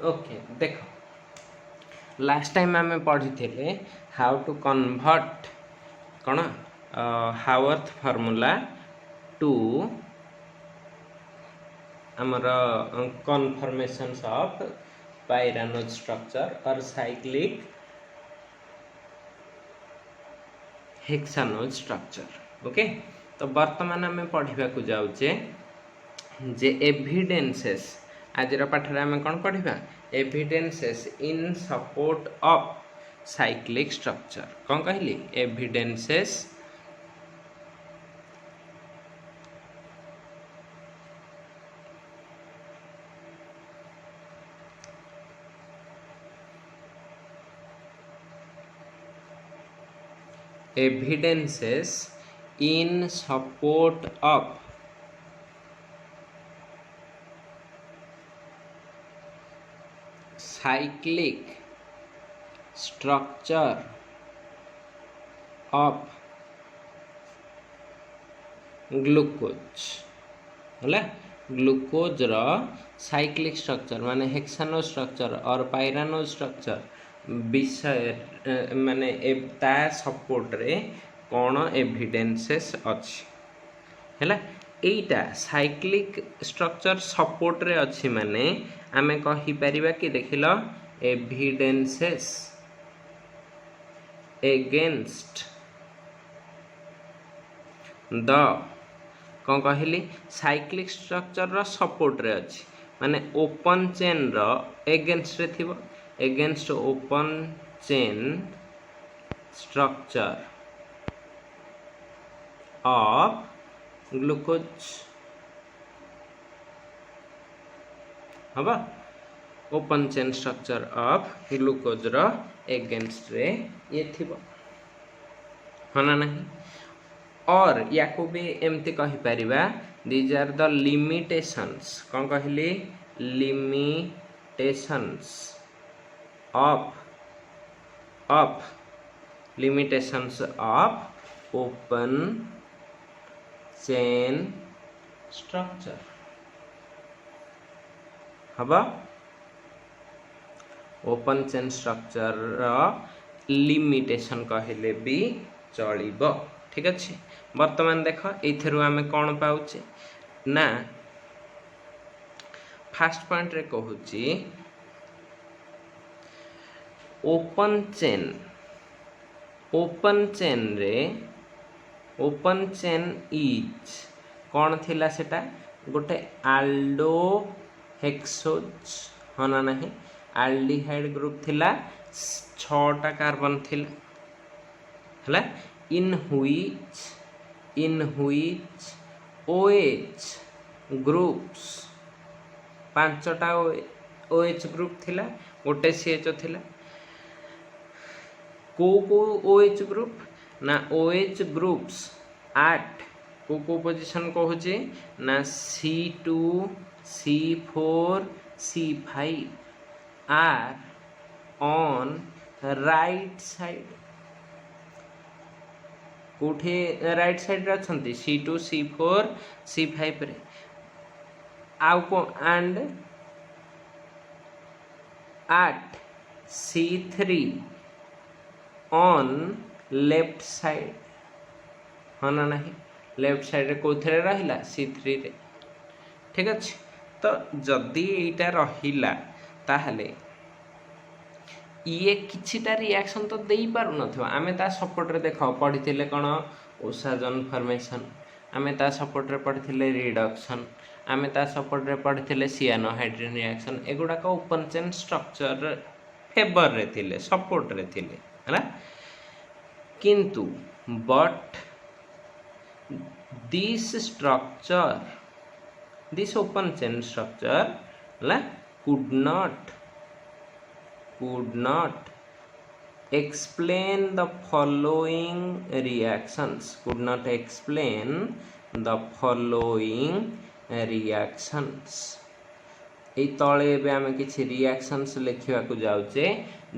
Okay देख last time आम पढ़ी थे हाउ टू कन्वर्ट कौन हावर्थ फॉर्मूला टू आमर कन्फर्मेशंस ऑफ पायरानोज स्ट्रक्चर और साइक्लिक हेक्सानोज स्ट्रक्चर। ओके तो वर्तमान आम पढ़ा जाऊे जे एविडेंसेस आज पाठर आम कौन पढ़ा evidences in support of cyclic structure. कौन कहली evidences evidences in support of cyclic structure of glucose है ग्लूकोज रो साइक्लिक स्ट्रक्चर माने हेक्सानो स्ट्रक्चर और पायरानो स्ट्रक्चर विषय माने ता सपोर्ट रे कौन एविडेंसेस अच्छी है एटा साइक्लिक स्ट्रक्चर सपोर्ट रे अच्छी माने आमे कहि परिबा कि देखिल एविडेंसेस एगेंस्ट द कौन कहली साइक्लिक स्ट्रक्चर रो सपोर्ट रे अच्छी माने ओपन चेन रो एगेंस्ट रे थिबो against open chain structure of glucose हबा open chain structure of glucose रो एगेंस्ट रे ये थिबो हना नहीं और या को भी एमती कहि परिबा दीज आर द लिमिटेशंस कौन कहली limitations of limitations of open chain structure हबा ओपन चेन स्ट्रक्चर लिमिटेशन कहले भी चलिबो। ठीक अच्छे वर्तमान देख ये आम कौन पाचे ना फास्ट पॉइंट रे कहूची ओपन चेन इज कौन थिला सेटा गोटे आल्डो हेक्सोज हना नहीं आल्डिहाइड ग्रुप थिला 6टा कार्बन थिला हला in which OH groups 5टा OH group थिला गोटे CH थिला को OH ग्रुप ना OH ग्रुप्स 8 को पोजीशन कहूचे ना C2 C4 C5 are on right side कोठे राइट साइड रे अछंती C2 C4 C5 रे आउ को and 8 C3 on left side हना नहीं लेफ्ट साइड रे कोथरे रहिला C3 रे। ठीक अछि तो जदी एटा रहिला ताहले ये किछिटा रिएक्शन तो देई पारु नथो आमे ता सपोर्ट रे देखो पढिथिले कोन ओसाजन फॉर्मेशन आमे ता सपोर्ट रे पढिथिले रिडक्शन आमे ता सपोर्ट रे पढिथिले सियानोहाइड्रिन रिएक्शन एगुडा को ओपन चेन स्ट्रक्चर फेवर रे थिले सपोर्ट रे थिले हला किंतु but this open chain structure हला could not explain the following reactions ए तले बे आमे किछि रिएक्शंस लिखिवा को जाउचे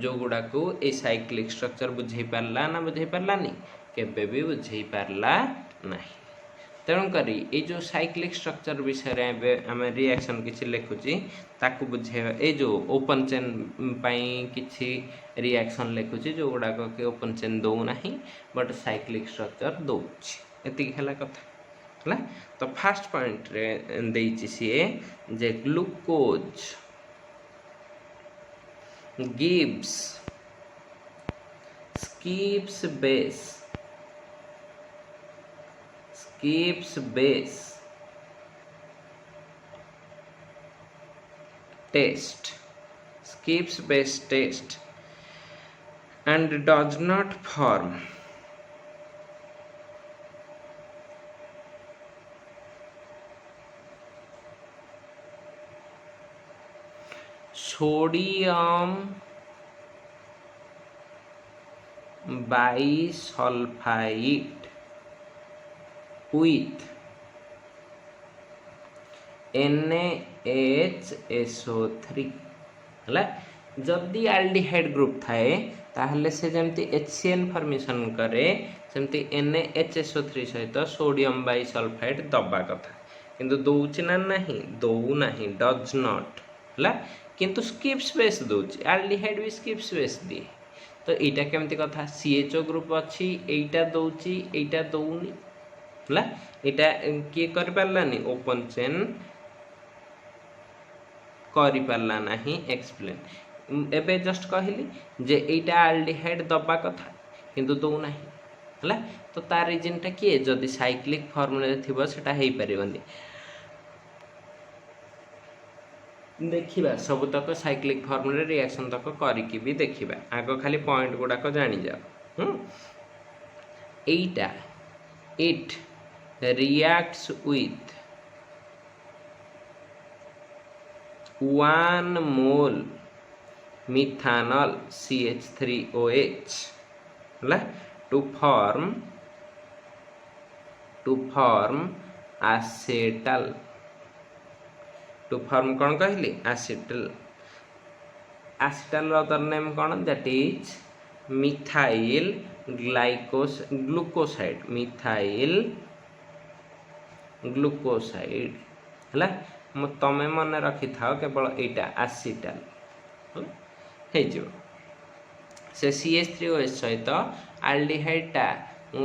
जो गुडा को ए साइक्लिक स्ट्रक्चर बुझै पारला ना बुझै पारलानी केबे भी बुझै पारला नाही। तेणुक ये जो साइक्लिक स्ट्रक्चर विषय आम रिएक्शन किसी लिखुची ताकू बुझे ये जो ओपन चेन किसी रिएक्शन लिखुची जो गुड़ाक कि ओपन चेन दौना बट साइक्लिक स्ट्रक्चर दौची है कथा है। तो फास्ट पॉइंट रे देइछि सीए जे glucose gives skips base test and does not form sodium bisulfite with NaHSO3 है। जदि एल्डिहाइड ग्रुप थाए ताहले से जमती HCN फॉर्मेशन करे सेमती NaHSO3 सहित सोडियम बाइसल्फाइड दबा कथा किंतु दौची ना नहीं दौ नहीं डज नॉट है किंतु स्किप्स बेस दौची एल्डिहाइड भी स्किप्स बेस दिए। तो यहाँ केमती कथा CHO ग्रुप अच्छी एटा दौची एटा दौनी है यहाँ किए कर पारलानी ओपन चेन कर पारला नहीं एक्सप्लेन एबे जस्ट कहली जे एटा एल्डिहाइड दबा कथा किंतु दौना है। तो तार रिजनटा किए जदि साइक्लिक फॉर्मूला थिबो सेटा हेई परिबनी देखिबा सब तक साइक्लिक फॉर्मूला रिएक्शन तक करिकी भी देखिबा आग खाली पॉइंट गुडाक जानी जाओ। एटा it reacts with 1 mole methanol CH3OH है to form acetal to form कौन कहली एसिटल अदर नेम कौन that is methyl glucoside methyl glucoside है तमें मन रखी था केवल यहाँ एसिटल से CH3OH सहित एल्डिहाइडटा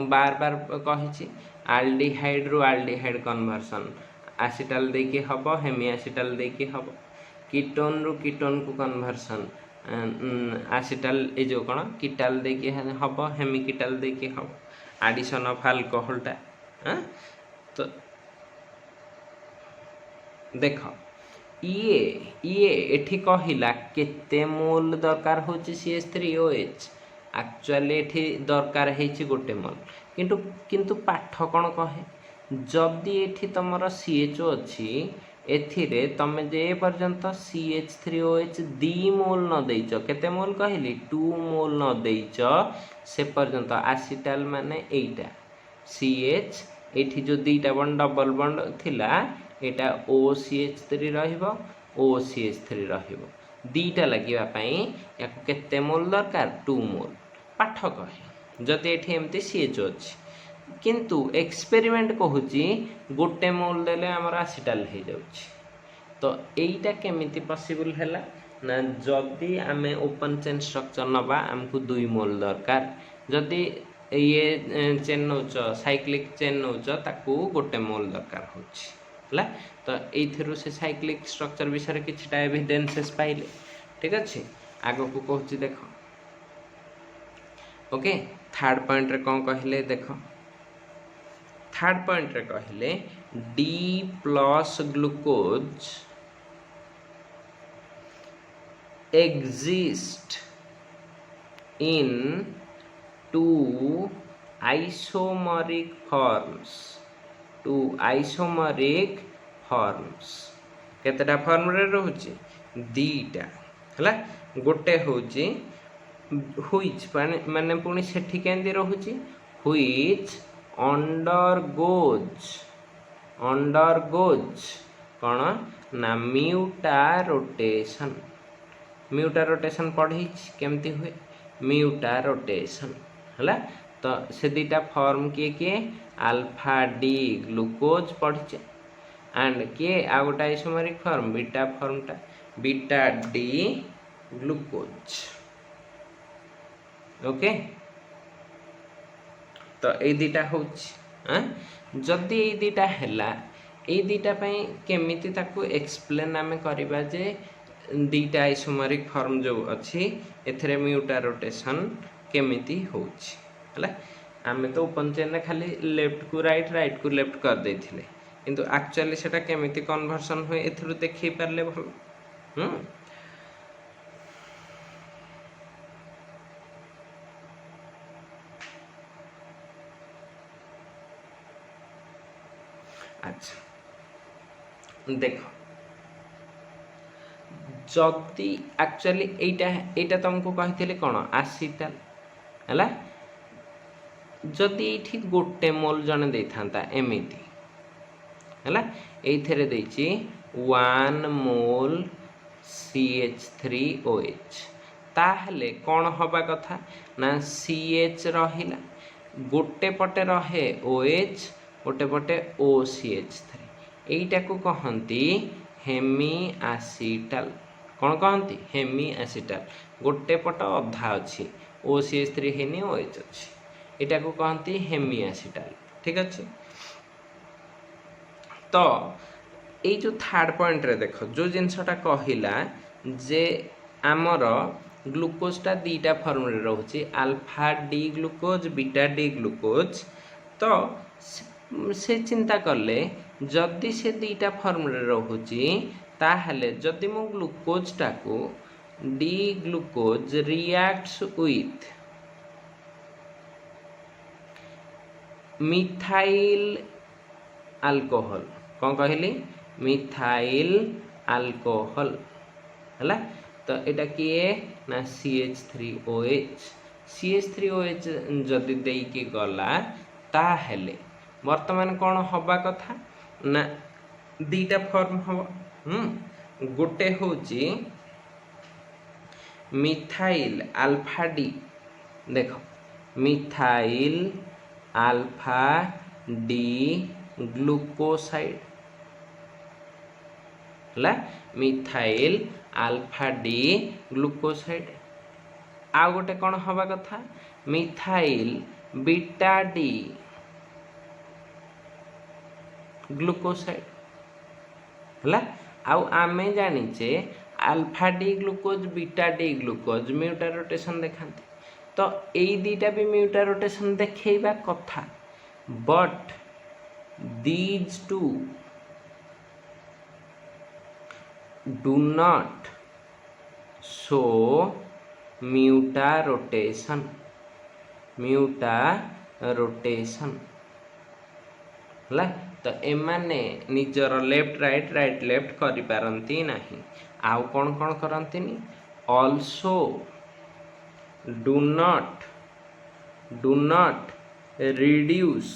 बार बार कही एल्डिहाइड रु एल्डिहाइड कन्वर्सन एसिटल देकी हम हेमी एसिटल देकी हम कीटोन रु कीटोन को कन्वर्सन एसिटल ये जो कौन कीटाल देकी हम हेमी कीटाल देकी हम एडिशन ऑफ अल्कोहलटा तो देख ये एठी कहिला केते मोल दरकार होची CH3OH एक्चुअली एठी दरकार हेची गोटे मोल किंतु पाठ कौन कहे जदि एठी तमर CHO अच्छी एथिरे तमे जे पर्यंत CH3OH 2 मोल न देइच केते मोल कहली 2 मोल न देइच से पर्यंत एसिटल माने एटा CH एठी जो दीटा बॉन्ड डबल बॉन्ड थिला एटा OCH3 रहिबो OCH3 रहिबो दीटा लगिबा पई याको केते मोल दरकार 2 मोल पाठ कहे जदि एठी एमती CHO अछि किंतु एक्सपेरिमेंट कहूची गोटे मोल देले हमर एसिटल हो जाउची। तो एटा केमिति पॉसिबल हैला ना जदि आमे ओपन चेन स्ट्रक्चर नबा हमको 2 मोल दरकार जदि ये chain notch cyclic chain notch ताकू गोटे मोल दरकार होची है। तो ये से साइक्लिक स्ट्रक्चर विषय किछटा एविडेंसेस पाइले ठीक अच्छे आग को कहूँ देख ओके थर्ड पॉइंट रे कौन कहले देख थर्ड पॉइंट रे कहले D+ glucose exist in 2 isomeric forms केतेटा फॉर्म रे रहउची दीटा हला गोटे होची व्हिच माने पुनी सेठी केंदी रहउची व्हिच undergoes कौन ना म्यूटा रोटेशन पढ़ी केमती हुए म्यूटा रोटेशन है तो से दीटा फॉर्म किए किए अल्फा डी ग्लूकोज पढ़ी एंड किए आ गोटे आइसोमेरिक फॉर्म बीटा फॉर्मटा बीटा डी ग्लूकोज। ओके तो ये दीटा होची जदि ये दीटा हैला ये दीटा पई केमिति ताकू एक्सप्लेन आमे करिबा जे दीटा आइसोमेरिक फॉर्म जो अच्छी एथरे म्यूटा रोटेशन केमिति होची हला आमे तो ओपन चेन रे खाली लेफ्ट को राइट को लेफ्ट कर देथिले किंतु एक्चुअली सेटा केमिति कन्वर्सन होय एथरु देखि परले भल। अच्छा देख जदि एक्चुअली एटा तुमको कही कौन आसीटाल है जदि ये गोटे मोल जन दे था एमती है ये 1 मोल CH3OH ताहले कौन हवा कथा ना CH रहिला गोटे पटे रहे OH गोटे पटे OCH3 एटा को कहंती हेमी आसीटाल कौन कहंती हेमी आसीटाल गोटे पट अधा अच्छी OCH3 हेनी OH अच्छी एटा को कहंती हेमी आसीटाल ठीक अच्छे। तो ये जो थर्ड पॉइंट रे देख जो जिनसटा कहला जे आमर ग्लूकोजटा दीटा फॉर्म रे रहउची alpha D glucose beta D glucose तो से चिंता करले जदि से दीटा फॉर्म रे रहउची ताहले जदि मो ग्लूकोजटा को D glucose reacts with methyl alcohol कौन कहली मिथाइल अल्कोहल है तो यहाँ किए ना CH3OH जदि देकी गला ताहेले वर्तमान कौन हवा कथा ना दीटा फॉर्म हम गोटे होची मिथाइल अल्फा डी देख मिथाइल अल्फा डी ग्लूकोसाइड है मिथाइल अल्फा डी ग्लूकोसाइड आ गोटे कौन हवा कथा मिथाइल बीटा डी ग्लूकोसाइड है आउ आमे जानिचे alpha D glucose beta D glucose mutarotation देखाते तो यही दीटा भी म्यूटा रोटेशन देखा कथा but these two do not show muta rotation है तो एमाने निजर लेफ्ट राइट लेफ्ट करि पारंती नहीं आउ कौन करती also do not reduce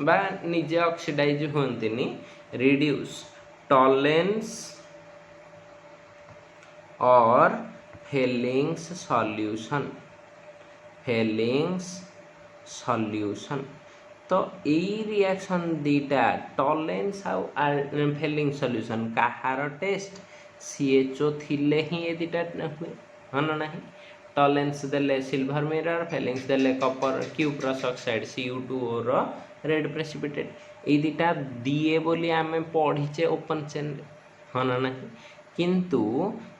बा निजे ऑक्सीडाइज होंतिनी reduce टॉलेंस और फेलिंग्स सॉल्यूशन तो यही रिएक्शन दीटा टॉलेंस आउ फेलिंग सॉल्यूशन कहार टेस्ट CHO थिले ही ये दीटा हुए हन नहीं टॉलेंस देले सिल्वर मिरर फेलिंग्स देले कॉपर क्यूप्रस ऑक्साइड Cu2O रो रेड प्रेसिपिटेट ये दीटा दिए बोली आमे पढ़ीचे ओपन चेन हन नहीं किंतु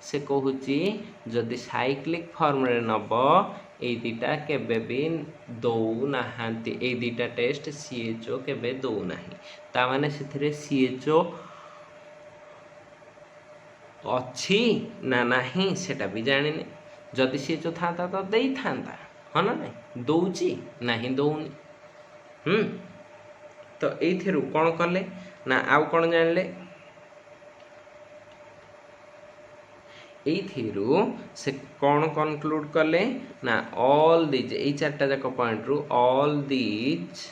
से कहूची जदि साइक्लिक फॉर्म रे नब ए दीटा केबे भी दौ नाहांती ए दीटा टेस्ट CHO केबे दौ नाही ता माने सेथिरे CHO अच्छी ना नहीं सेटा भी जानिने जदि CHO था तो दे था हाँ ना नहीं दौची नहीं दौनी तो ये कौन कले ना आउ कौन जानले ये से कौन कनक्लूड कले ना ऑल दीज ये चार्टा जाक पॉइंट रु all these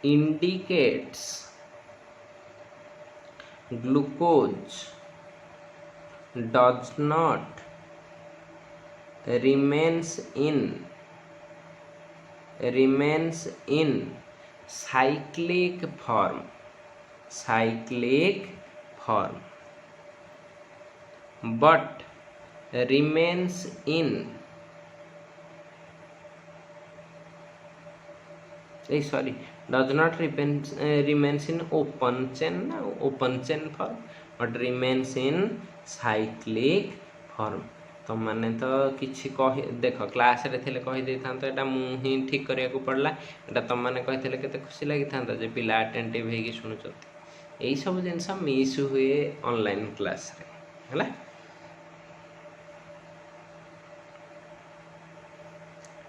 indicates glucose does not remains in cyclic form but remains in does not remains in open chain form but remains in cyclic form। तो माने तो किछि कहि देख क्लास रे थिले कहि देथां तो एटा मु ही ठीक करिया को पड़ला एटा तुम माने कहिथिले केते खुशी लागि थांता जे पिला अटेंटिव हेगी सुनुचती एई सब जिंस मिस हुए ऑनलाइन क्लास रे हला।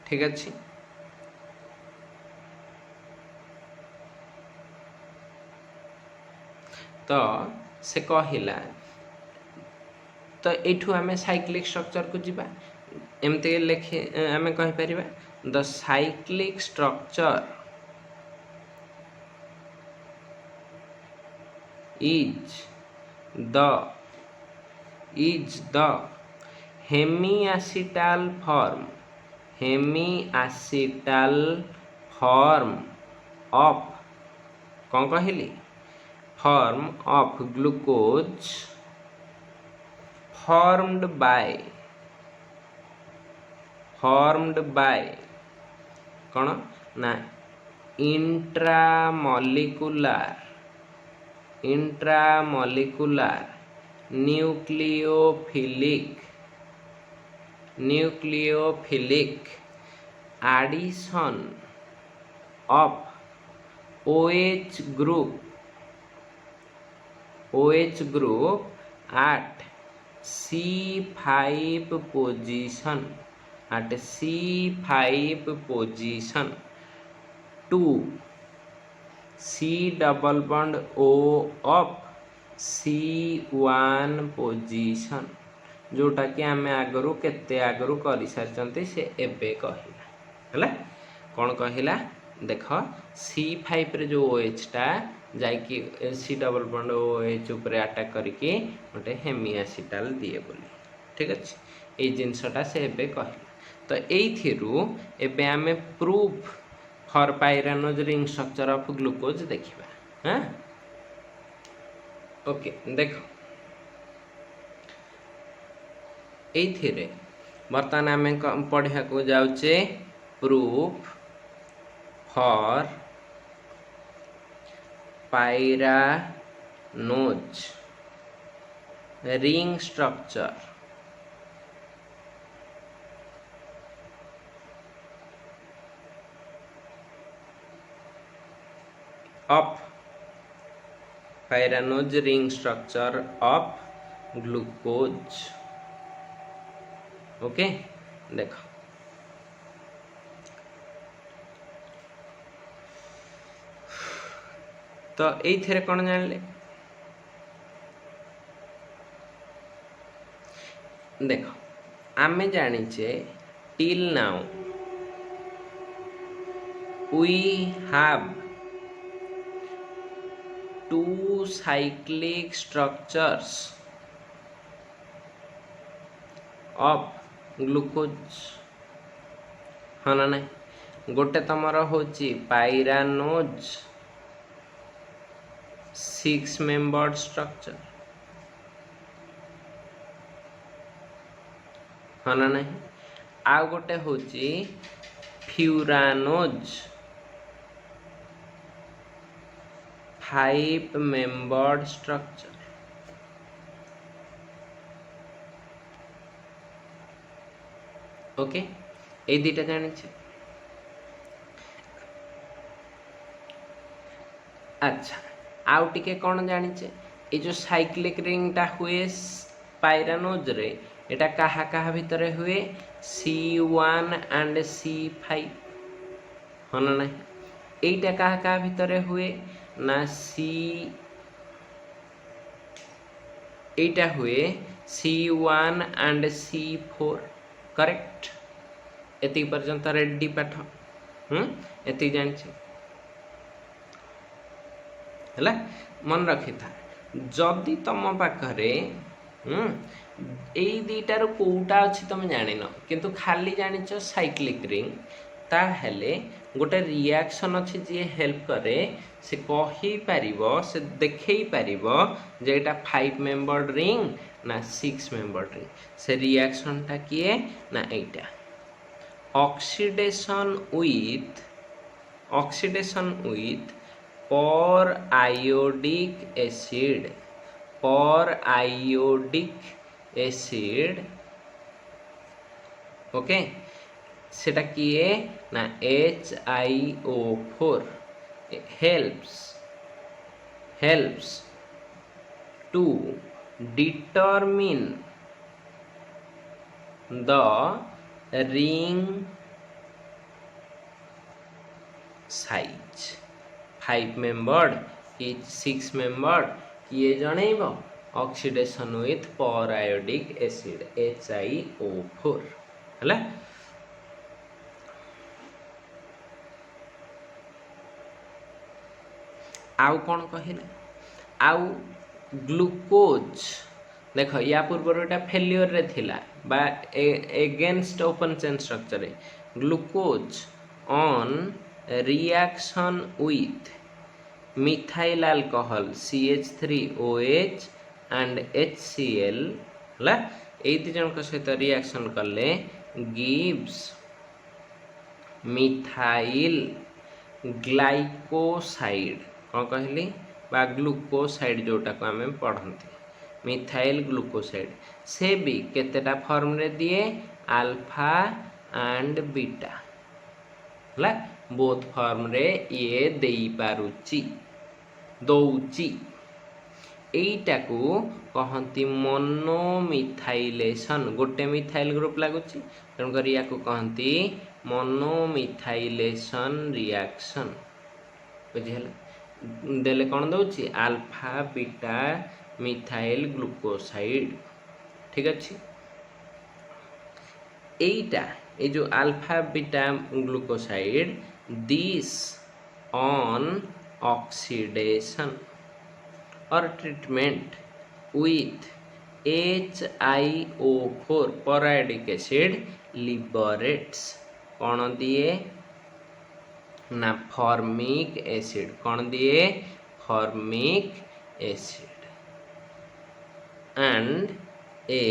ठीक अच्छी तो से कहला तो एठू आमे साइक्लिक स्ट्रक्चर को जीवा एमते लेखि आमे कहि परिबा the cyclic structure is the hemiacetal form of कौन कहली form of glucose formed by कौन ना intramolecular nucleophilic addition of OH group at C5 position to C double bond O of C1 position जोटा कि आम आगरू केते आगरू कर सारी से एबे कहला है कौन कहला देख C5 रे जो OH टा जाइकी C डबल बॉन्ड OH ऊपर अटैक करके गोटे हेमियासिटाल दिए बोली। ठीक अच्छे ये जिनसटा से एबे कहला तो एइथिरु एबे आमे proof for pyranose ring structure of glucose देखिबा। हाँ ओके देखो एइथिरे बर्तमान आमे पढ़िया को जाउचे proof for pyranose ring structure of pyranose ring structure of glucose। Okay देखो तो ये कौन जानले देखो आमे जानिचे till now we have two cyclic structures of glucose हाँ ना नहीं गोटे तमर होची पाइरानोज 6 मेंबर्ड स्ट्रक्चर हाँ ना नहीं आउ गोटे होची फ्यूरानोज 5 मेंबर्ड स्ट्रक्चर। ओके ये दुटा जानी अच्छा आउ टिके कौन जानीचे ये जो साइक्लिक रिंग टा हुए पाइरानोज रे एटा कहा कहा भितर हुए C1 एंड C5 हाँ ना नहीं एटा कहा कहा भितर हुए ना एटा हुए C1 एंड C4 करेक्ट एति पर्यंत रेडी पाठ एति जानिछे हला मन रखी था जदि तुम पाखरे ଏଇ ଦୁଇଟାରୁ କେଉଁଟା ଅଛି ତୁମେ ଜାଣିନ କିନ୍ତୁ ଖାଲି ଜାଣିଛ ସାଇକ୍ଲିକ୍ ରିଙ୍ଗ ତାହେଲେ ଗୋଟେ ରିଆକ୍ସନ୍ ଅଛି ଯିଏ ହେଲ୍ପ କରେ ସେ କହିପାରିବ ସେ ଦେଖେଇ ପାରିବ ଯେ ଏଇଟା 5 ମେମ୍ବର୍ଡ ରିଙ୍ଗ ନା 6 ମେମ୍ବର୍ଡ ରିଙ୍ଗ ସେ ରିଆକ୍ସନ୍ଟା କିଏ ନା ଏଇଟା ଅକ୍ସିଡେସନ୍ with पर आयोडिक एसिड ओके सेटा किए ना HiO4 helps to determine the ring size 5 membered कि 6 membered किए जनइब ऑक्सीडेशन विथ पर आयोडिक एसिड HiO4 है आउ कौन कहले आउ ग्लूकोज देख या पूर्व एटा फेल्योर रे थिला बा against open chain structure glucose on reaction with methyl alcohol CH3OH and HCl है ये जन सहित रिएक्शन कले गिव्स मिथाइल ग्लाइकोसाइड कौन कहली बा ग्लूकोसाइड जोटा को आम पढ़ती मिथाइल ग्लूकोसाइड से भी केतेटा फॉर्म रे दिए अल्फा एंड बीटा है बोथ फॉर्म रे ये देई पारुची दौची एटा को कहती मोनोमिथाइलेशन गोटे मिथाइल ग्रुप लगुच तेणुकर या कहती मोनोमिथाइलेशन रिएक्शन बुझीगला देले कौन दौची अल्फा बीटा मिथाइल ग्लूकोसाइड ठीक अच्छे एटा ये जो alpha beta glucoside this on oxidation और treatment with HiO4 periodic acid liberates कौन दिए ना फॉर्मिक एसिड कौन दिए फॉर्मिक एसिड एंड ए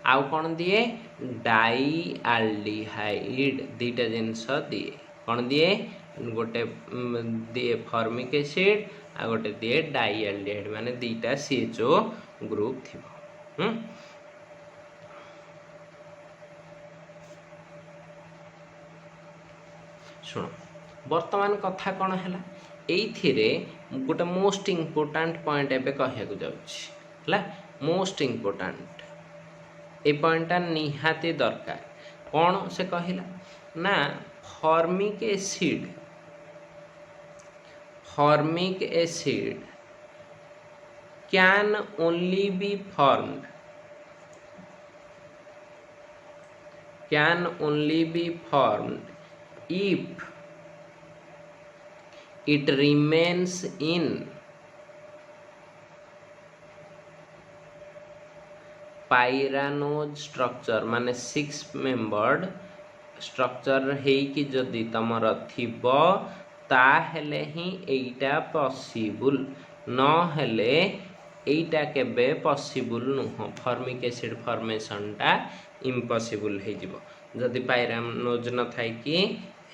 आउ कौन दिए डाईआल्डिहाइड दीटा जिनस दिए कौन दिए गोटे दिए फॉर्मिक एसिड आ गोटे दिए डाईआल्डिहाइड माने दीटा CHO ग्रुप थी शुण वर्तमान कथा कौन है ये गोटे मोस्ट इम्पोर्टाट पॉइंट एवं कहूँ जाऊँ मोस्ट इम्पोर्टाट ये पॉइंटा निहाती दरकार कौन से कहला ना formic acid can only be formed if it remains in pyranose structure माने 6 मेम्बर्ड स्ट्रक्चर हेकि जदि तमर थिबो ताहेले ही एइटा पॉसिबल न हेले एइटा केबे पॉसिबल नुह फॉर्मिक एसिड फॉर्मेशन टा इम्पॉसिबल हे जिवो जदि पाइरानोज न थाई कि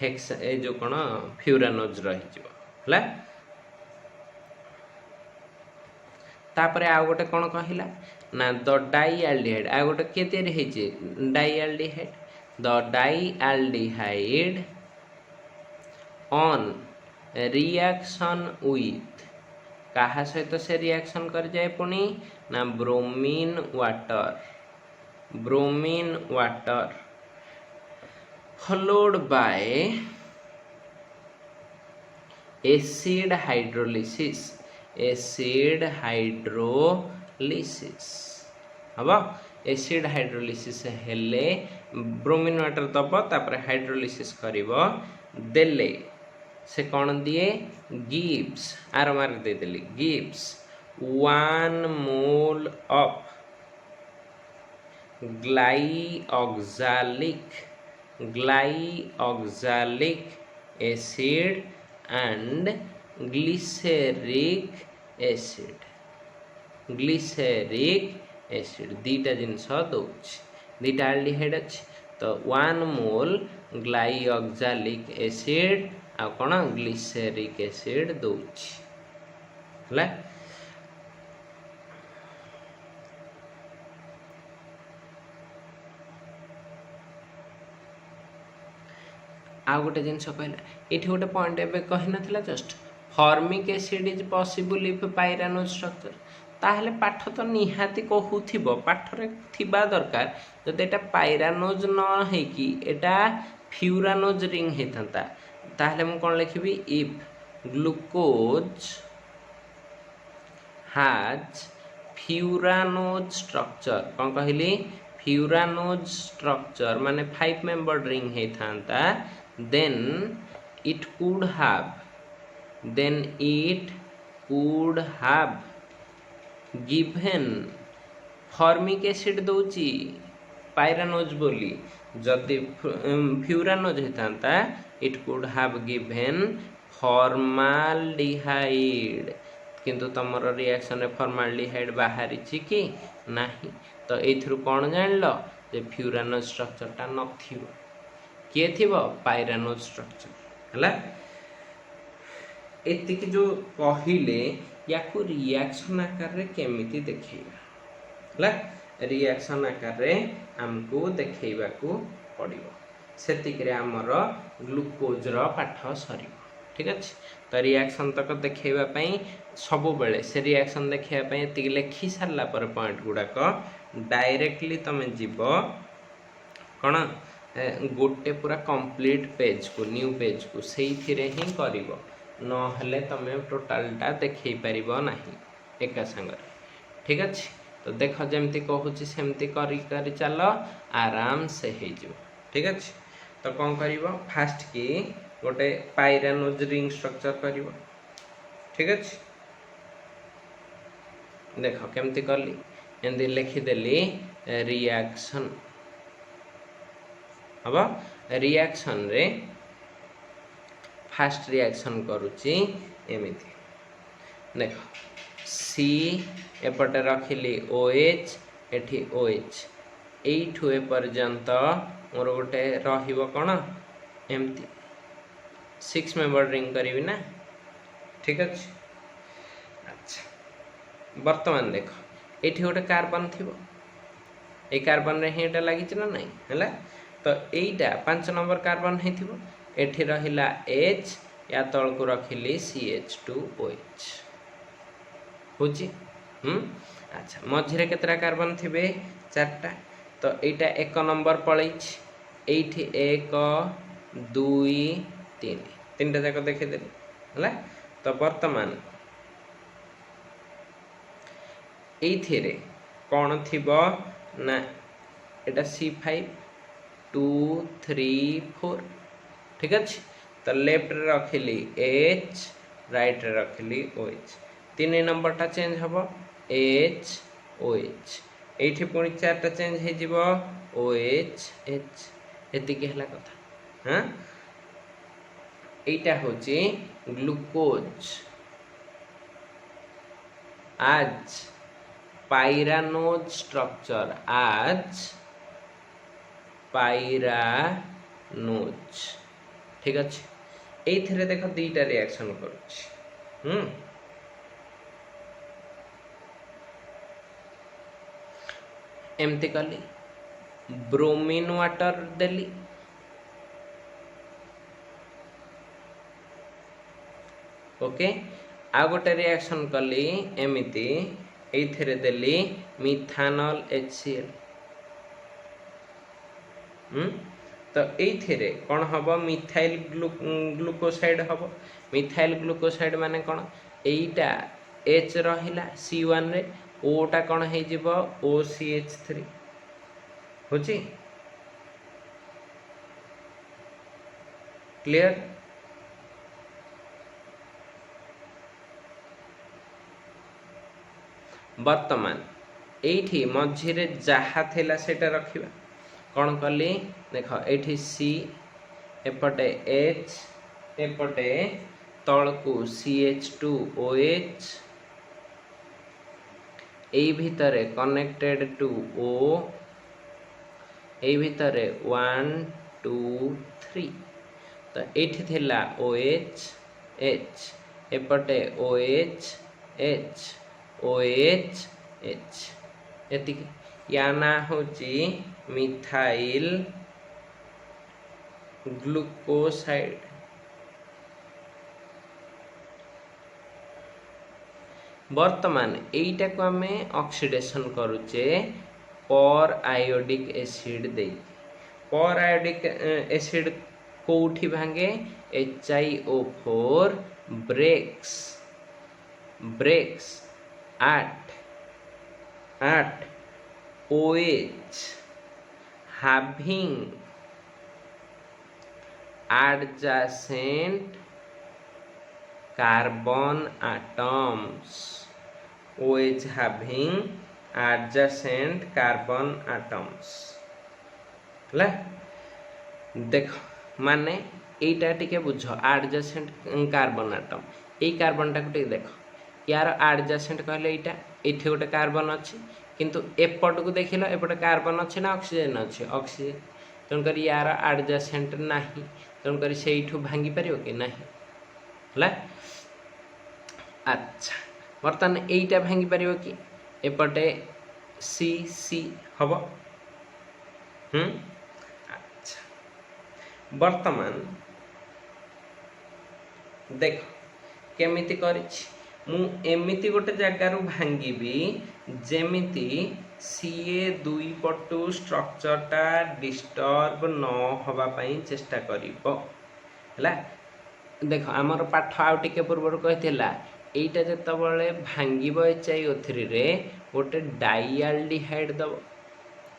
हेक्स ए जो कोन फ्यूरानोज रहि जिवो हला तापरे आ गोटे कोन कहिला ना द डाईआल्डिहाइड आ गोटे के तैयारी हेचे dialdehyde the dialdehyde on reaction with कहा सहित से रिएक्शन कर जाए पुणी ना bromine water followed by acid hydrolysis हम एसिड हाइड्रोलिसिस हेले ब्रोमीन वाटर दब तापर हाइड्रोलिसिस करिवो देले से कौन दिए गिव्स आर मार्क दे देली gives 1 mole of glyoxalic acid and glyceric acid दीटा जिनस दौच दीटा आल्डिहाइड अच्छी तो 1 मोल ग्लाइऑक्सालिक एसिड आ कौन ग्लिसेरिक एसिड दौच है। आ गोटे जिनस कहला ये गोटे पॉइंट एवं कही ना just formic acid is possible if pyranose structure ताहले पाठ तो निहाती कहूथिबो पाठरे थिबा दरकार जदि एटा पाइरानोज न हेकी एटा फ्यूरानोज रिंग हेथंता ताहले मु कोन लिखिबी if glucose has furanose structure कौन कहली फ्यूरानोज स्ट्रक्चर माने 5 मेंबर रिंग हेथांता then it could have given formic acid दौची पाइरानोज बोली जदि फ्यूरानोज हेथांता it could have given formaldehyde किंतु तमर रिएक्शन फॉर्माल्डिहाइड बाहरी कि नहीं तो एथरु कौन जान लो जे फ्यूरानोज स्ट्रक्चर टा नथिबो किए थिबो पाइरानोज स्ट्रक्चर हला एतिक जो कहिले याकू रिएक्शन आकार रे केमिति देखैबा हला रिएक्शन आकार रे हमको देखैबा को पड़िबो सेतिक रे हमर ग्लूकोज रो पाठ सरिबो ठीक अछि तो रिएक्शन तक देखैबा पई सब बेले से रिएक्शन देखैबा पई एतिक लेखि सारला पर पॉइंट गुडा को डायरेक्टली तमे जीवो कोन गोटे पूरा कंप्लीट पेज को न्यू पेज को सेही थिरे ही करिवो न हले तमे टोटलटा देखै परिबो नाही एका संग ठीक अछि तो देख जेमती कहूची सेमती करी चलो आराम से हे जो ठीक अछि तो कौन करिवो फास्ट की गोटे पाइरानोज रिंग स्ट्रक्चर करिवो ठीक अछि देख केमती करली एंदी लिखि देली रिएक्शन अब रिएक्शन रे फास्ट रिएक्शन करूची एमिति देख सी एपटे रखिली OH एठी OH एठु ए पर्यंत मोर गोटे रहिबो कोन एमती 6 मेंबर रिंग करिवि ना ठीक अछि अच्छा वर्तमान देख एठी गोटे कार्बन थिबो ए कार्बन रे हेटा लागि छ ना नहीं हला तो एटा 5 नंबर कार्बन हेथिबो एठी रहिला H या तळ को रखिली CH2OH होची अच्छा मझिरे केतरा कार्बन थिबे 4टा तो एटा 1 नंबर पळैछ एठी 1 2 3 तीनटा जाक देखि देली हला तो वर्तमान एथिरे कोन थिबो ना एटा C5 2 3 4 ठीक अछि तो लेफ्ट रे रखिली H राइट रे रखिली OH 3 नंबर टा चेंज हबो H OH एठी पुनी 4 टा चेंज हे जिवो OH H एति के हला कथा हां एटा होची ग्लूकोज आज पाइरानोज स्ट्रक्चर आज पाइरानोज ठीक अछि एथिरे देखो दुईटा रिएक्शन करूछि एमती कली ब्रोमीन वाटर देली ओके आ गोटे रिएक्शन कली एमिति एथिरे देली मिथानल HCl तो एथिरे कौन हबो मिथाइल ग्लूकोसाइड हबो मिथाइल ग्लूकोसाइड माने कौन एटा H रहिला C1 रे O टा कौन हे जिवो OCH3 होची क्लियर वर्तमान एठी मझिरे जहा थिला सेटा रखिबा कौन कली देख एठी सी एपटे एच एपटे तलकू CH2OH एई भितरे कनेक्टेड टू O एई भितरे 1 2 3 तो एठी थिला OH H एपटे OH H OH H एतिकी या ना होची मिथाइल ग्लूकोसाइड वर्तमान एटा को आमे ऑक्सीडेशन करूचे पर आयोडिक एसिड दे पर आयोडिक एसिड कोठी भांगे HiO4 breaks at OH having adjacent carbon atoms OH having adjacent carbon atoms ला देख माने एटा टिके बुझ adjacent carbon atom ए कार्बन टा टिके देख यार adjacent कहले एटा एठी गोटे कार्बन अछि किंतु एपट को देखिलो एपट कार्बन अछि ना ऑक्सीजन अछि ऑक्सीजन तन करी यार adjacent नाही तन करी सेइठु भांगी परियो कि नाही ला अच्छा वर्तमान एटा भांगी परियो कि एपटे सी सी हबो अच्छा वर्तमान देख केमिति करिछि मु एमिति गोटे जगार भांगी जेमिति सीए दुई पटु स्ट्रक्चरटा डिस्टर्ब न हवा पई चेष्टा करिवो हला देख आमर पाठ आउ टिके पूर्व कहिथिला एटा जतबळे भांगीबो HiO3 रे गोटे डाइआल्डिहाइड दबो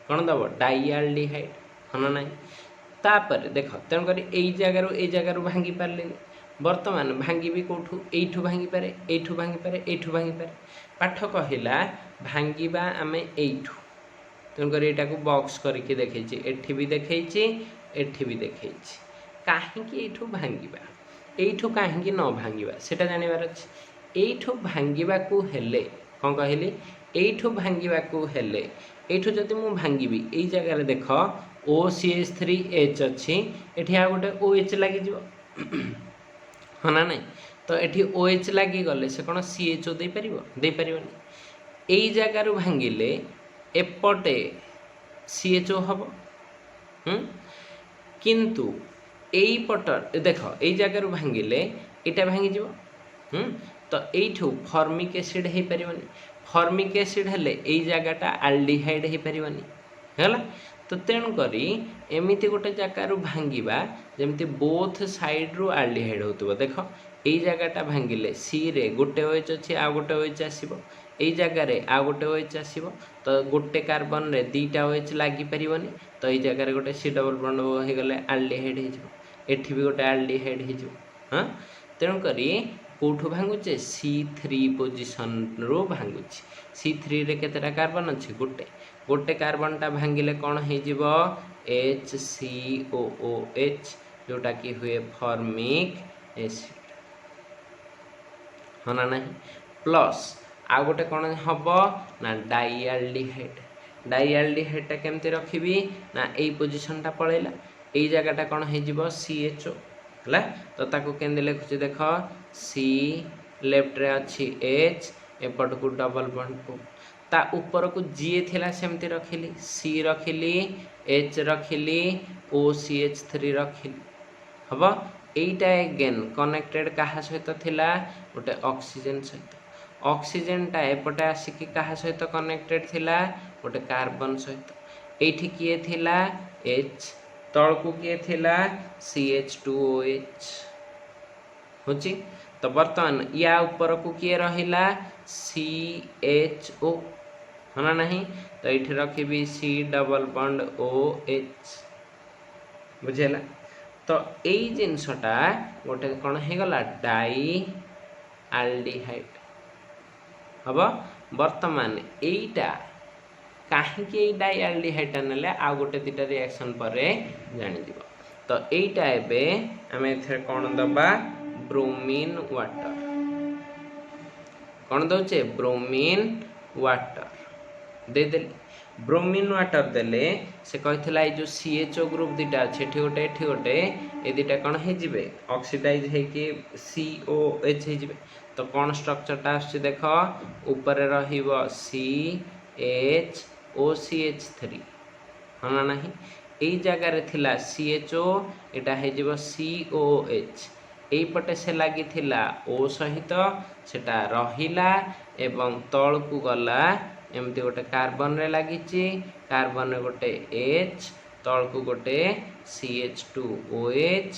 कोन दबो डाइआल्डिहाइड हन नै तापर देख तेन करी एई जगार भांगी पारले वर्तमान भांगी भी कोठू एठू भांगी पारे एठू भांगी पारे एठू भांगी पारे पाठ कहिला भांगीबा आमे एठू तेन करी एटा को बॉक्स करके देखैछि एठी भी देखैछि एठी भी देखैछि काहे कि एठू भांगीबा एठू काहे कि न भांगीबा सेटा जानिबार अछि एठू भांगीबा को हेले कोन कहिली एठू भांगीबा को हेले एठू जति मु भांगीबी एई जगह रे देख OCH3H अछि एठी आ गोटे OH लागि जिवो हना नहीं तो एठी OH लगी गले से कौन CHO दे पारिबनी एई जगार भांगिले एपटे CHO हबो किंतु एई पटर देख एई जगार भांगिले एटा भांगी जिवो तो एठू फॉर्मिक एसिड हे पारिबनी फॉर्मिक एसिड हेले एई जगाटा एल्डिहाइड हे पारिबनी हैला तो तेणु करी एमिति गोटे जगार भांगीबा जेमति बोथ साइड रु एल्डिहाइड होतबो देख एई जगाटा भांगिले सी रे गोटे OH अछि आ गोटे OH आसीबो एई जगार रे आ गोटे OH आसीबो तो गोटे कार्बन रे दीटा OH लागि परिबनी तो एई जगार रे गोटे C डबल बॉन्ड हे गले एल्डिहाइड हे जिवो एठी भी गोटे एल्डिहाइड हे जिवो हां तेणु करी कोठु भांगुचे C3 पोजीशन रो भांगुची C3 रे केतेटा कार्बन अछि गोटे गोटे कार्बन टा भांगिले कौन हो जिवो HCOOH जोटा कि हुए फॉर्मिक एसिड हना नहीं प्लस आ गोटे कौन हबो ना डाइआल्डिहाइड टा केमते रखिबी ना एई पोजीशन टा पळेला एई जगाटा कौन हो जिवो CHO हला तो ताको केंदे लिखुची देख C लेफ्ट रे अछि H एपट को डबल बॉन्ड को ता ऊपर को G थिला सेमती रखिली C रखिली H रखिली OCH3 रखिली हबो एटा अगेन कनेक्टेड कहा सहित थिला गोटे ऑक्सीजन सहित ऑक्सीजन टा एपटे आसिकी कहा सहित कनेक्टेड थिला गोटे कार्बन सहित एठी किए थिला H तळकू किए थिला CH2OH होची तो बर्तमान या ऊपर को किए रहिला CHO हना नहीं तो ये रखी C डबल बॉन्ड OH बुझेला तो यही जिनसटा गोटे कौन हो गला डाई आल्डिहाइड हम वर्तमान एटा कहीं डाइआल्डिहाइड नेले आउ गोटे दुटा रिएक्शन पर जानी तो एटा एबे आम एथरे कौन दबा ब्रोमीन वाटर कौन दौचे ब्रोमीन वाटर देदेली ब्रोमीन वाटर देले से कहला जो CHO ग्रुप दुटा अच्छे गोटे एठी गोटे ए दुटा कौन हो ऑक्सीडाइज होकि COH हो तो कौन स्ट्रक्चरटा आस देख ऊपर CHOCH3 हाँ ना नहीं यही जगार थिला CHO एटा हो COH एपटे से लगी O सहित सेटा रहिला एवं तल को गला एमती गोटे कार्बन रे लगी कार्बन रे गोटे H तल को गोटे CH2OH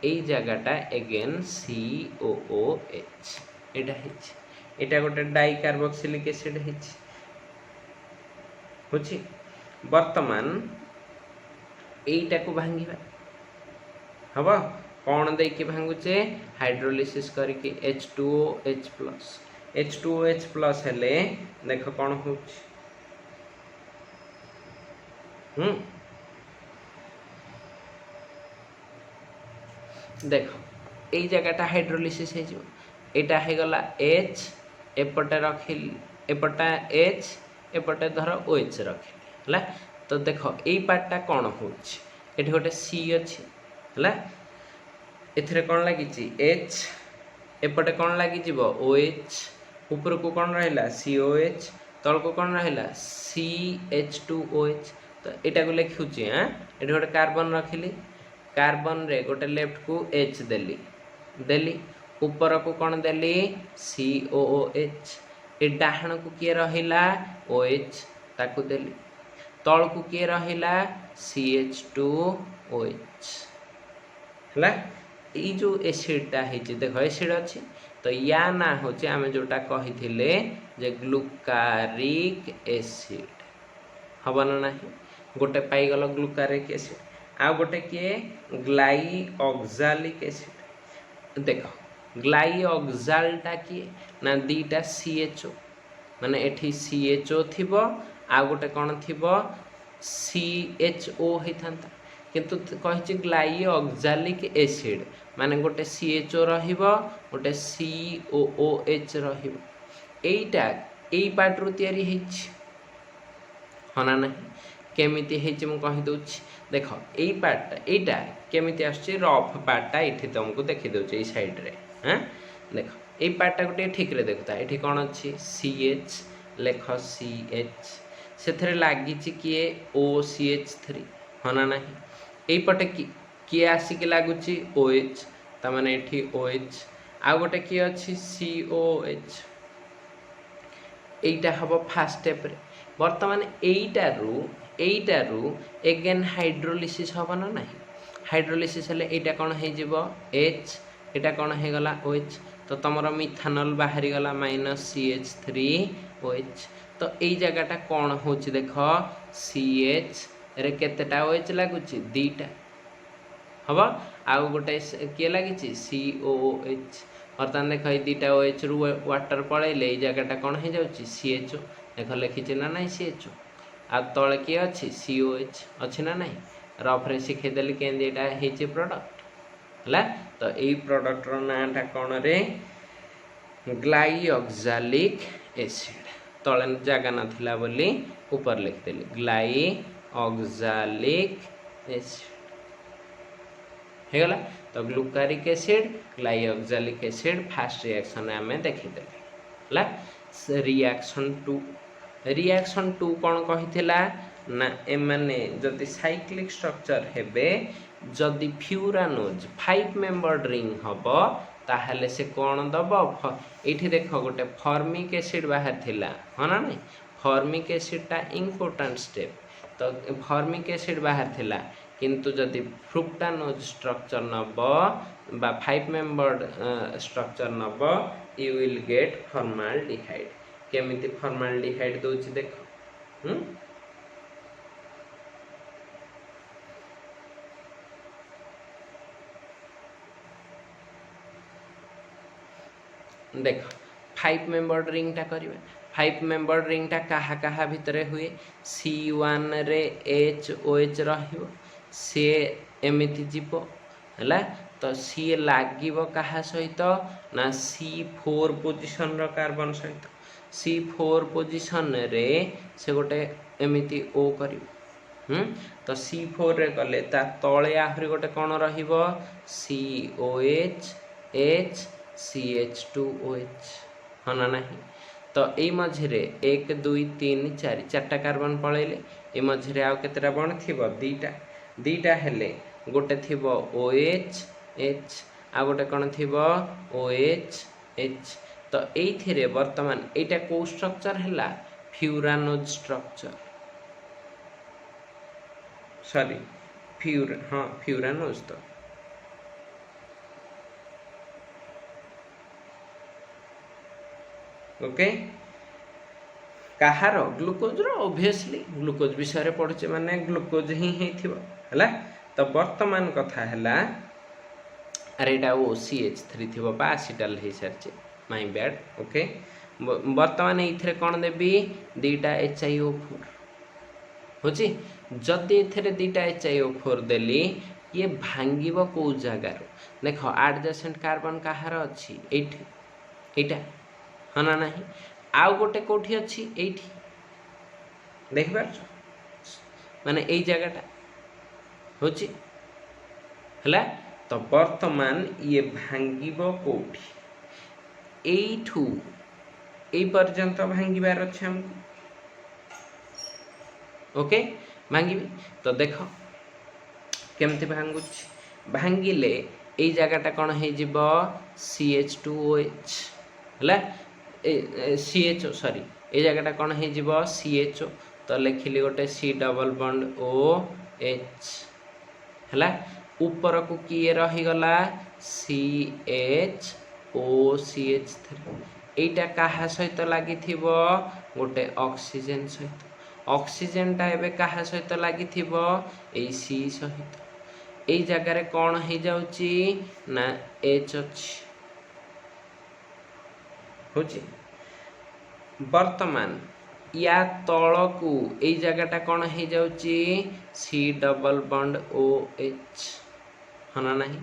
यही जगहटा एगेन COOH एटा गोटे डाई कार्बोक्सिलिक एसिड होछि वर्तमान एटा को भांगिबा हबो कौन देकी भांगुचे हाइड्रोलिसिस करके H2OH+ हेले देख कौन हो देख यही जगहटा हाइड्रोलिसिस एटा हो गला H एपटे रखिल एपटा H एपटे धर OH रखिल है तो देख यही पार्टा कौन हो गोटे C अच्छी है एथरे कौन लगी H एपटे कौन लगी OH ऊपर को कौन रहा COH तल को कौन रहा CH2OH तो यहाँ को लिखुची हाँ ये गोटे कार्बन रखिली कार्बन रे गोटे लेफ्ट को H देली ऊपर को कौन देली COOH ए डाहण को किए रहिला OH ताकू देली तल को किए रहिला CH2OH है ये जो एसिडटा है देख एसिड अच्छी तो या ना हूँ आम जोटा कही जे ग्लुकारिक एसिड हम ना ना गोटे पाईगल ग्लुकारिक एसिड आ गोटे किए ग्लाइऑक्सालिक एसिड देख ग्लाइऑक्सालटा किए ना दीटा CHO माने एठी CHO थिबो आ गोटे कौन थिबो CHO होता किंतु कही ग्लाइऑक्सालिक एसिड माने गोटे CHO रहिबो गोटे COOH रहिबो एटा एई पार्ट रु तयारी हेछि हना नहीं केमिति हेछि मु कहि दोछि देख एई पार्ट एटा केमिति आछि रफ पार्टटा एठी तुमको देखि दोछि एई साइड रे हैं देख एई पार्टटा गोटे ठीक रे देखता एठी कोन अछि CH लेख CH सेथरे लागि छि किए OCH3 हना नहीं एई पटे किए आसिक लगुच OH तमाने एठी OH आ गोटे किए अच्छी COH एटा हम फास्ट स्टेप रे वर्तमान एटारू एगेन हाइड्रोलिसिस हम ना नहीं हाइड्रोलिसिस हेले एटा कौन हो H एटा कौन हो गला OH तो तुमर मिथानल बाहरी गला -CH3OH तो यही जगहटा कौन हो देख CH रे केतेटा OH लगुच दीटा हम आउ गोटे किए लगी COOH बर्तमान देख ये दुटा OH रु वाटर पलैले जगहटा कौन हो जाऊँगी CHO देख लिखी ना ना CHO आ तले किए अच्छी COH अच्छी ना ना रफरे शिखेदेली केंदी प्रोडक्ट है तो यही प्रोडक्टर नाटा कौन रे ग्लाइऑक्सालिक एसिड तले जगह नाला बोली ऊपर लिखदेली ग्लाइऑक्सालिक एसिड हेगला तो ग्लुकारिक एसिड ग्लाइऑक्सालिक एसिड फास्ट रिएक्शन आम देखीदे रिएक्शन टू कौन कही ना एमाने जदि साइक्लिक स्ट्रक्चर हेबे जदि फ्यूरानोज 5 मेंबर रिंग हम ताहले से कौन दब ये देख गोटे फॉर्मिक एसिड बाहर थिला हाँ ना नहीं फॉर्मिक एसिडटा इम्पोर्टेंट स्टेप तो फॉर्मिक एसिड बाहर थिला किंतु जदि फ्रुक्टानोज स्ट्रक्चर नब बा 5 मेंबर्ड स्ट्रक्चर नब यू विल गेट फॉर्माल्डिहाइड केमिति फॉर्माल्डिहाइड दोछि देख देख 5 मेंबर्ड रिंगटा करिवे फाइव मेंबर रिंगटा कहा कहा भितर हुए C1 रे HOH रहिबो सी एमिति जीव है तो सी लागिबो कहा सहित ना C4 पोजिशन रो कार्बन सहित C4 पोजिशन रे से गोटे एमिति O करिवो तो C4 रे गले ता तळे आहुरी गोटे कोन रहिबो COH H CH2OH हना नाही तो एई मझिरे 1 2 3 4 चारटा कार्बन पळैले ए मझिरे आउ केतेटा बण थिबो दीटा हेले गोटे थिबो OH H आ गोटे कोन थिबो OH H तो एइथिरे वर्तमान एटा को स्ट्रक्चर हैला फ्यूरानोज स्ट्रक्चर सॉरी फ्यूरानोज तो ओके कहार ग्लूकोज रो ऑब्वियसली ग्लूकोज विषय पढ़ुचे माने ग्लूकोज ही हेथिबो हला तो वर्तमान कथा हला अरे एटा OCH3 थिबो बा एसिटल हे सरचे माय बैड ओके वर्तमान एथिरे कोन देबी दीटा HiO4 होची जदि एथिरे दीटा HiO4 देली ये भांगिबो को जगार देखो एडजेसेंट कार्बन कहार अछि एठी एटा हना नाही आउ गोटे कोठी अछि एठी देख पार माने एई जगहटा होची हला तो वर्तमान ये भांगिबो कोठी एठू एई पर्यंत भांगिबार अछि हमको ओके भांगिबी तो देखो केमति भांगुछि भांगिले एई जगहटा कोन हे जिवो CH2OH हला CHO सॉरी ए जगहटा कोन हे जिवो CHO तो लिखिली गोटे C डबल बॉन्ड OH हला ऊपर को किए रही गला CHOCH3 एटा कहा सहित लागि थिबो गोटे ऑक्सीजन सहित ऑक्सीजन टा एबे कहा सहित लागि थिबो ए C सहित ए जगह रे कोन हे जाउची ना H अछि होची वर्तमान या तळकू ए जगहटा कोन हे जाउची C डबल बॉन्ड OH हना नाही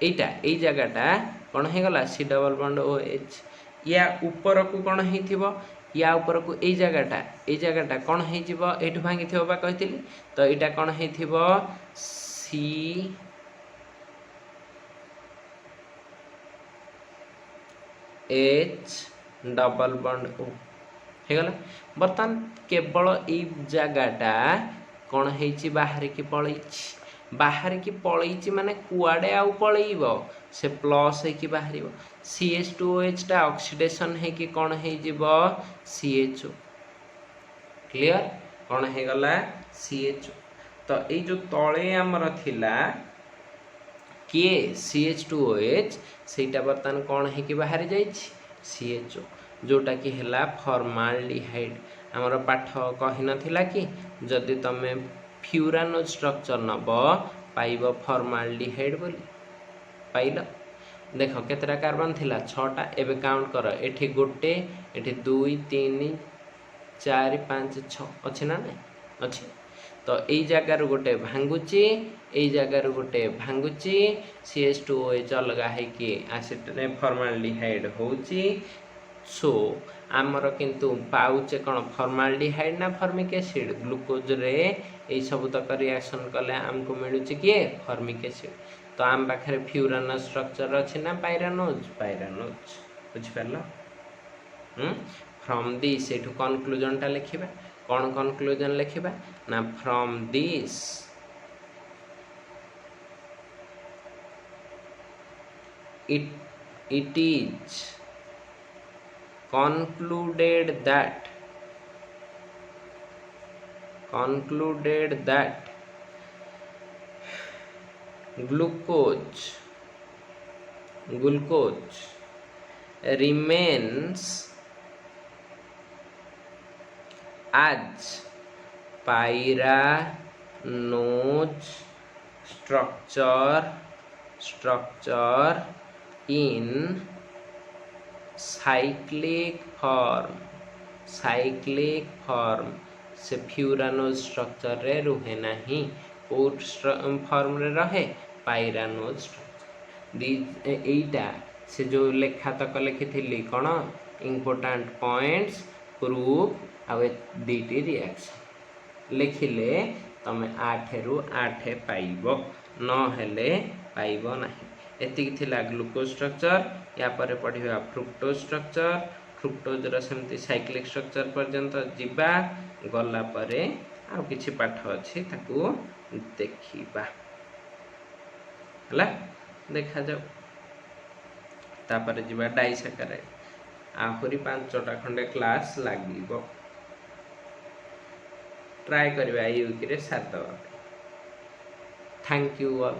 एटा ए जगहटा कोन हे गला C डबल बॉन्ड OH या ऊपर को कोन हे थिबो या ऊपर को ए जगहटा कोन हे जिवो एठु भांगी थिबो बा कहितली तो एटा कोन हे थिबो C H double bond O हे गला बर्तन केवल ए जगहटा कोन हेची बाहर की पळैची माने कुआडे आउ पळैबो से प्लस है कि बाहरिबो CH2OH टा ऑक्सीडेशन है कि कोन हे जिवो CHO क्लियर कोन हे गला CHO तो ए जो तळे हमर थिला के CH2OH सेटा बर्तन कोन हे कि बाहर जाईछि CHO जोटा कि हेला फॉर्माल्डिहाइड हमर पाठ कहि नथिला कि जदि तमे फ्यूरानोज स्ट्रक्चर नब पाइबो फॉर्माल्डिहाइड बोली पाइल देखो केतरा कार्बन थिला 6टा एबे काउंट कर एठी गोटे एठी 2 3 4 5 6 अछि ना नै अछि तो एई जगह रु गोटे भांगुची एई जगह रु गोटे भांगुची CH2OH अलगा है कि एसिड ने फॉर्माल्डिहाइड होउची सो आमर किंतु पाउचे कोन फॉर्माल्डिहाइड ना फॉर्मिक एसिड ग्लूकोज रे ए सब तक रिएक्शन कले हमको मिलुची कि फॉर्मिक एसिड तो आम पाखरे फ्यूरानोज स्ट्रक्चर अछि ना पायरानोज बुझ परलो फ्रॉम दिस एठु कंक्लूजन टा लिखिबा कोन कंक्लूजन लिखिबा ना from this it is concluded that glucose remains as pyranose structure in cyclic form cyclic form से फ्यूरानोज स्ट्रक्चर रे रुहे नहीं फॉर्म रे रहे पाइरानोज स्ट्रक्चर एटा से जो लेखा तक लिखी कौन इम्पोर्टाट पॉइंट्स प्रूफ आ दीटी रिएक्शन लिखिले तमें 8 रु 8 पाइब नहेले पाइब नहीं। एतिक थिला ग्लूकोज स्ट्रक्चर या परे पढ़िबा फ्रुक्टोज स्ट्रक्चर फ्रुक्टोज रो सेमती साइक्लिक स्ट्रक्चर पर्यंत जिबा गला परे आ किछि पाठ अछि ताकू देखिबा हला देखा जाऊ तापर जिबा डाइसैकेराइड आहुरी 5टा खंडे क्लास लागिबो ट्राई करबा ई वीक रे साथ दवा। Thank you all.